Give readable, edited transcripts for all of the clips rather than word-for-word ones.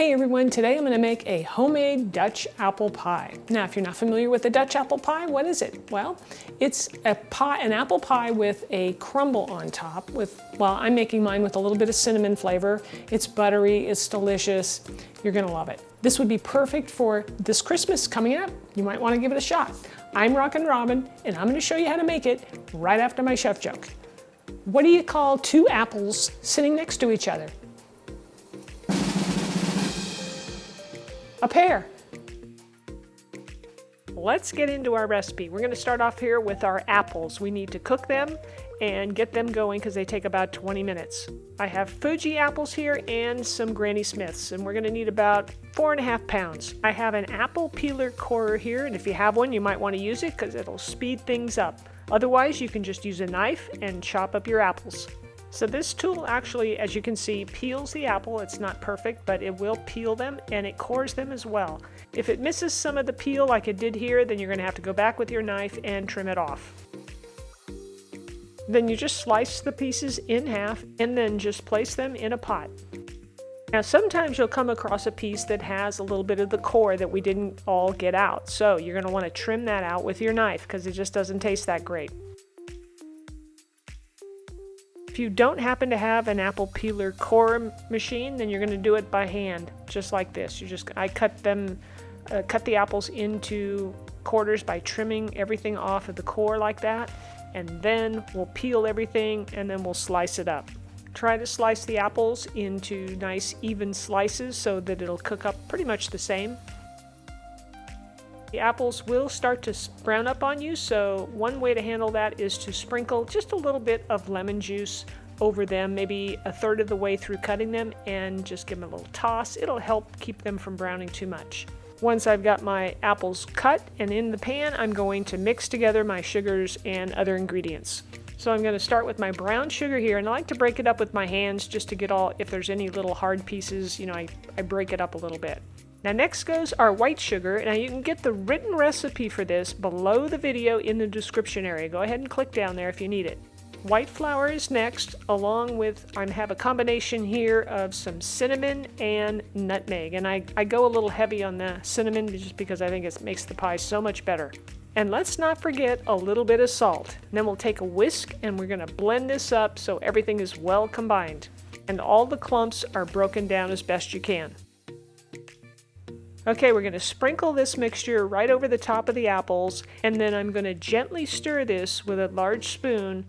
Hey everyone, today I'm going to make a homemade Dutch apple pie. Now if you're not familiar with a Dutch apple pie, what is it? Well, it's an apple pie with a crumble on top well, I'm making mine with a little bit of cinnamon flavor. It's buttery, it's delicious, you're going to love it. This would be perfect for this Christmas coming up. You might want to give it a shot. I'm Rockin' Robin and I'm going to show you how to make it right after my chef joke. What do you call two apples sitting next to each other? A pear. Let's get into our recipe. We're going to start off here with our apples. We need to cook them and get them going because they take about 20 minutes. I have Fuji apples here and some Granny Smiths, and we're going to need about 4.5 pounds. I have an apple peeler corer here, and if you have one, you might want to use it because it'll speed things up. Otherwise, you can just use a knife and chop up your apples. So this tool actually, as you can see, peels the apple. It's not perfect, but it will peel them and it cores them as well. If it misses some of the peel like it did here, then you're going to have to go back with your knife and trim it off. Then you just slice the pieces in half and then just place them in a pot. Now sometimes you'll come across a piece that has a little bit of the core that we didn't all get out. So you're going to want to trim that out with your knife because it just doesn't taste that great. If you don't happen to have an apple peeler core machine, then you're going to do it by hand, just like this. I cut the apples into quarters by trimming everything off of the core like that, and then we'll peel everything and then we'll slice it up. Try to slice the apples into nice even slices so that it'll cook up pretty much the same. The apples will start to brown up on you, so one way to handle that is to sprinkle just a little bit of lemon juice over them, maybe a third of the way through cutting them, and just give them a little toss. It'll help keep them from browning too much. Once I've got my apples cut and in the pan, I'm going to mix together my sugars and other ingredients. So I'm going to start with my brown sugar here, and I like to break it up with my hands just to get if there's any little hard pieces, I break it up a little bit. Now next goes our white sugar. Now you can get the written recipe for this below the video in the description area. Go ahead and click down there if you need it. White flour is next, along with, I have a combination here of some cinnamon and nutmeg. And I go a little heavy on the cinnamon just because I think it makes the pie so much better. And let's not forget a little bit of salt. And then we'll take a whisk and we're going to blend this up so everything is well combined. And all the clumps are broken down as best you can. Okay, we're going to sprinkle this mixture right over the top of the apples, and then I'm going to gently stir this with a large spoon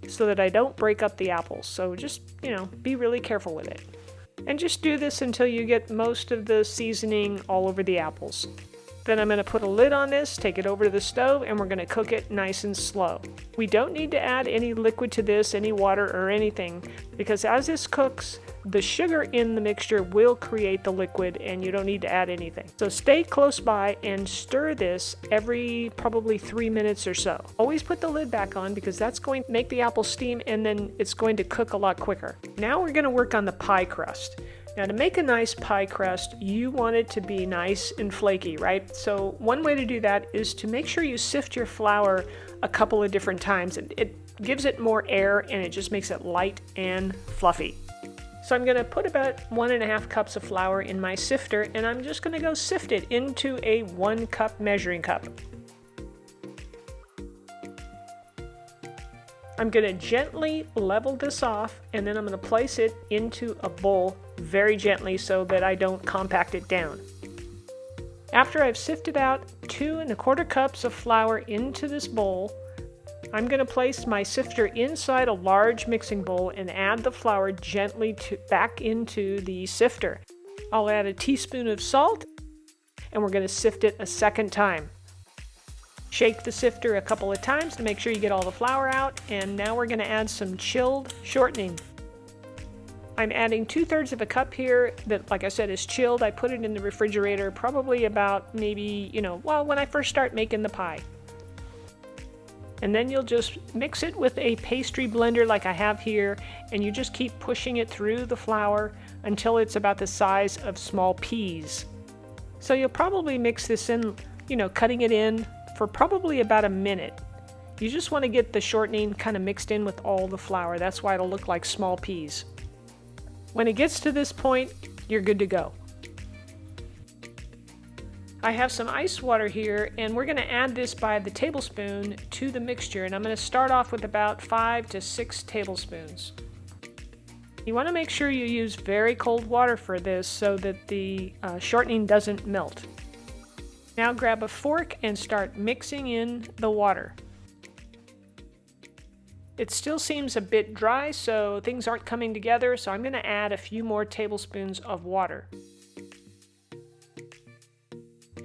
so that I don't break up the apples. So just, be really careful with it. And just do this until you get most of the seasoning all over the apples. Then I'm going to put a lid on this, take it over to the stove, and we're going to cook it nice and slow. We don't need to add any liquid to this, any water or anything, because as this cooks, the sugar in the mixture will create the liquid and you don't need to add anything. So stay close by and stir this every probably 3 minutes or so. Always put the lid back on because that's going to make the apple steam and then it's going to cook a lot quicker. Now we're going to work on the pie crust. Now to make a nice pie crust, you want it to be nice and flaky, right? So one way to do that is to make sure you sift your flour a couple of different times. It gives it more air and it just makes it light and fluffy. So I'm going to put about 1.5 cups of flour in my sifter, and I'm just going to go sift it into a 1 cup measuring cup. I'm going to gently level this off, and then I'm going to place it into a bowl very gently so that I don't compact it down. After I've sifted out 2.25 cups of flour into this bowl, I'm going to place my sifter inside a large mixing bowl and add the flour gently back into the sifter. I'll add a teaspoon of salt and we're going to sift it a second time. Shake the sifter a couple of times to make sure you get all the flour out, and now we're going to add some chilled shortening. I'm adding 2/3 of a cup here that, like I said, is chilled. I put it in the refrigerator probably about maybe, when I first start making the pie. And then you'll just mix it with a pastry blender like I have here, and you just keep pushing it through the flour until it's about the size of small peas. So you'll probably mix this in, cutting it in for probably about a minute. You just want to get the shortening kind of mixed in with all the flour. That's why it'll look like small peas. When it gets to this point, you're good to go. I have some ice water here, and we're going to add this by the tablespoon to the mixture, and I'm going to start off with about 5 to 6 tablespoons. You want to make sure you use very cold water for this so that the shortening doesn't melt. Now grab a fork and start mixing in the water. It still seems a bit dry, so things aren't coming together, so I'm going to add a few more tablespoons of water.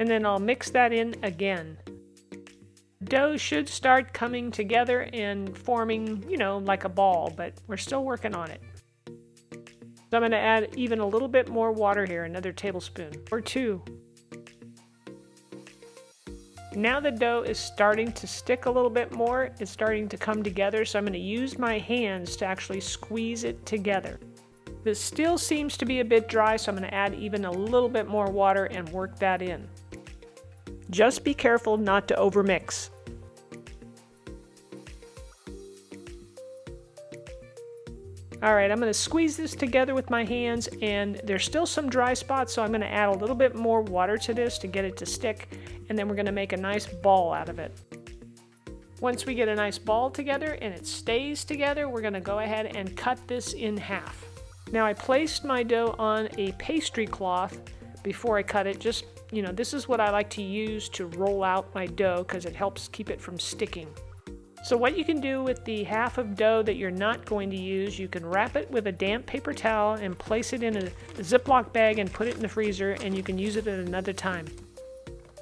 And then I'll mix that in again. Dough should start coming together and forming, like a ball, but we're still working on it. So I'm going to add even a little bit more water here, another tablespoon or 2. Now the dough is starting to stick a little bit more. It's starting to come together, so I'm going to use my hands to actually squeeze it together. This still seems to be a bit dry, so I'm going to add even a little bit more water and work that in. Just be careful not to overmix. Alright, I'm going to squeeze this together with my hands, and there's still some dry spots, so I'm going to add a little bit more water to this to get it to stick, and then we're going to make a nice ball out of it. Once we get a nice ball together and it stays together, we're going to go ahead and cut this in half. Now I placed my dough on a pastry cloth before I cut it. Just, this is what I like to use to roll out my dough because it helps keep it from sticking. So what you can do with the half of dough that you're not going to use, you can wrap it with a damp paper towel and place it in a Ziploc bag and put it in the freezer, and you can use it at another time.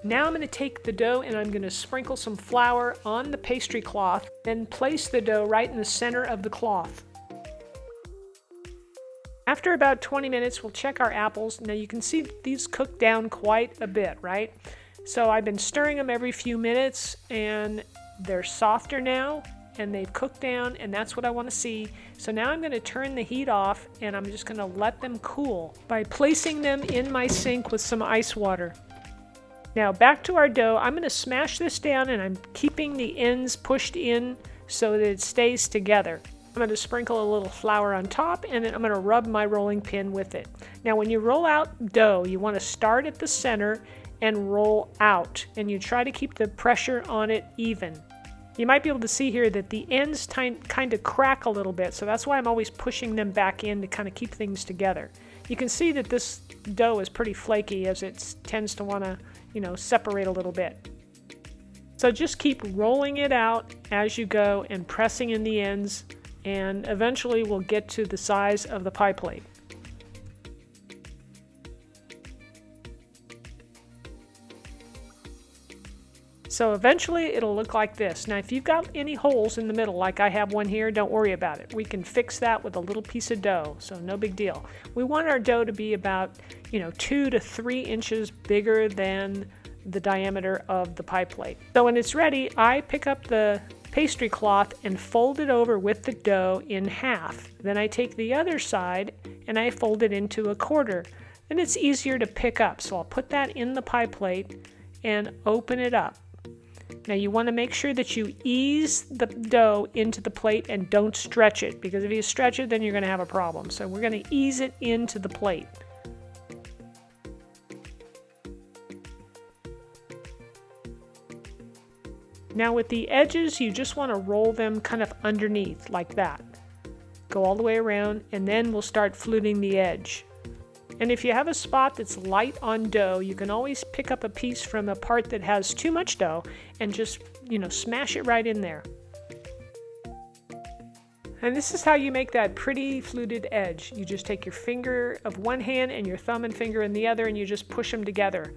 Now I'm going to take the dough and I'm going to sprinkle some flour on the pastry cloth, then place the dough right in the center of the cloth. After about 20 minutes, we'll check our apples. Now you can see these cook down quite a bit, right? So I've been stirring them every few minutes, and they're softer now, and they've cooked down, and that's what I want to see. So now I'm going to turn the heat off, and I'm just going to let them cool by placing them in my sink with some ice water. Now back to our dough. I'm going to smash this down, and I'm keeping the ends pushed in so that it stays together. I'm going to sprinkle a little flour on top, and then I'm going to rub my rolling pin with it. Now when you roll out dough, you want to start at the center and roll out, and you try to keep the pressure on it even. You might be able to see here that the ends kind of crack a little bit, so that's why I'm always pushing them back in to kind of keep things together. You can see that this dough is pretty flaky as it tends to want to, separate a little bit. So just keep rolling it out as you go and pressing in the ends, and eventually we'll get to the size of the pie plate. So eventually it'll look like this. Now if you've got any holes in the middle, like I have one here, don't worry about it. We can fix that with a little piece of dough, so no big deal. We want our dough to be about 2 to 3 inches bigger than the diameter of the pie plate. So when it's ready, I pick up the pastry cloth and fold it over with the dough in half. Then I take the other side and I fold it into a quarter. Then it's easier to pick up, so I'll put that in the pie plate and open it up. Now you want to make sure that you ease the dough into the plate and don't stretch it, because if you stretch it, then you're going to have a problem. So we're going to ease it into the plate. Now with the edges, you just want to roll them kind of underneath like that. Go all the way around, and then we'll start fluting the edge. And if you have a spot that's light on dough, you can always pick up a piece from a part that has too much dough and just, smash it right in there. And this is how you make that pretty fluted edge. You just take your finger of one hand and your thumb and finger in the other, and you just push them together.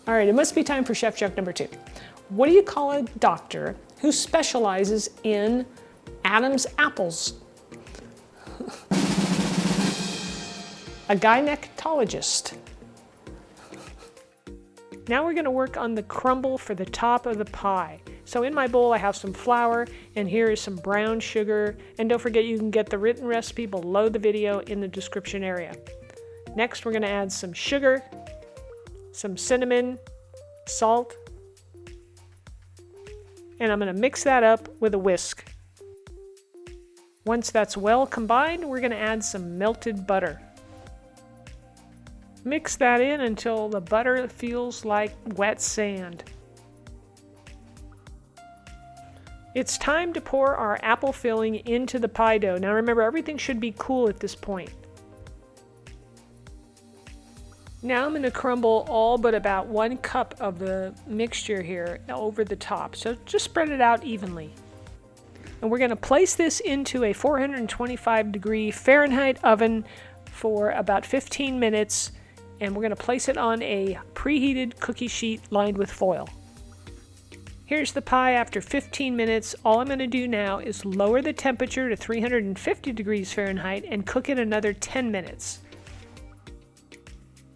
All right, it must be time for chef joke number 2. What do you call a doctor who specializes in Adam's apples? A gynecologist. Now we're going to work on the crumble for the top of the pie. So in my bowl I have some flour, and here is some brown sugar, and don't forget you can get the written recipe below the video in the description area. Next we're going to add some sugar, some cinnamon, salt, and I'm going to mix that up with a whisk. Once that's well combined, we're going to add some melted butter. Mix that in until the butter feels like wet sand. It's time to pour our apple filling into the pie dough. Now remember, everything should be cool at this point. Now I'm going to crumble all but about 1 cup of the mixture here over the top. So just spread it out evenly. And we're going to place this into a 425-degree Fahrenheit oven for about 15 minutes. And we're going to place it on a preheated cookie sheet lined with foil. Here's the pie after 15 minutes. All I'm going to do now is lower the temperature to 350 degrees Fahrenheit and cook it another 10 minutes.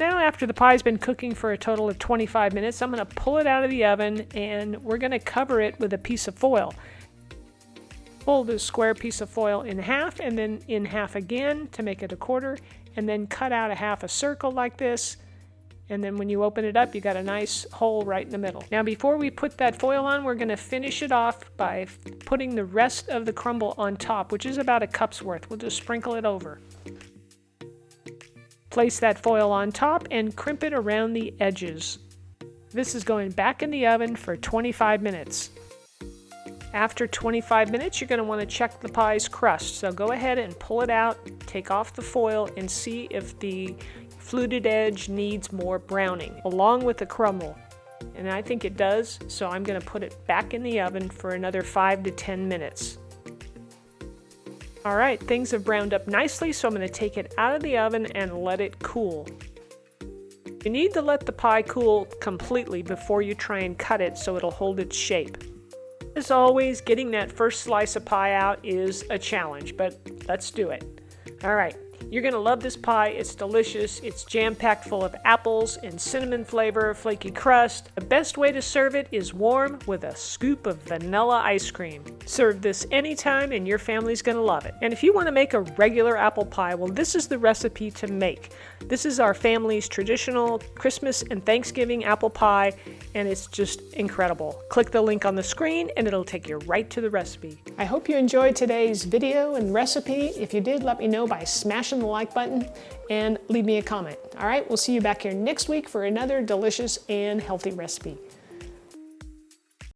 Now after the pie's been cooking for a total of 25 minutes, I'm going to pull it out of the oven and we're going to cover it with a piece of foil. Fold the square piece of foil in half and then in half again to make it a quarter, and then cut out a half a circle like this. And then when you open it up, you got a nice hole right in the middle. Now before we put that foil on, we're going to finish it off by putting the rest of the crumble on top, which is about a cup's worth. We'll just sprinkle it over. Place that foil on top and crimp it around the edges. This is going back in the oven for 25 minutes. After 25 minutes, you're going to want to check the pie's crust. So go ahead and pull it out, take off the foil, and see if the fluted edge needs more browning, along with the crumble. And I think it does, so I'm going to put it back in the oven for another 5 to 10 minutes. Alright, things have browned up nicely, so I'm going to take it out of the oven and let it cool. You need to let the pie cool completely before you try and cut it so it'll hold its shape. As always, getting that first slice of pie out is a challenge, but let's do it. Alright. You're going to love this pie. It's delicious. It's jam-packed full of apples and cinnamon flavor, flaky crust. The best way to serve it is warm with a scoop of vanilla ice cream. Serve this anytime and your family's going to love it. And if you want to make a regular apple pie, well, this is the recipe to make. This is our family's traditional Christmas and Thanksgiving apple pie, and it's just incredible. Click the link on the screen and it'll take you right to the recipe. I hope you enjoyed today's video and recipe. If you did, let me know by smashing the like button and leave me a comment. All right, we'll see you back here next week for another delicious and healthy recipe.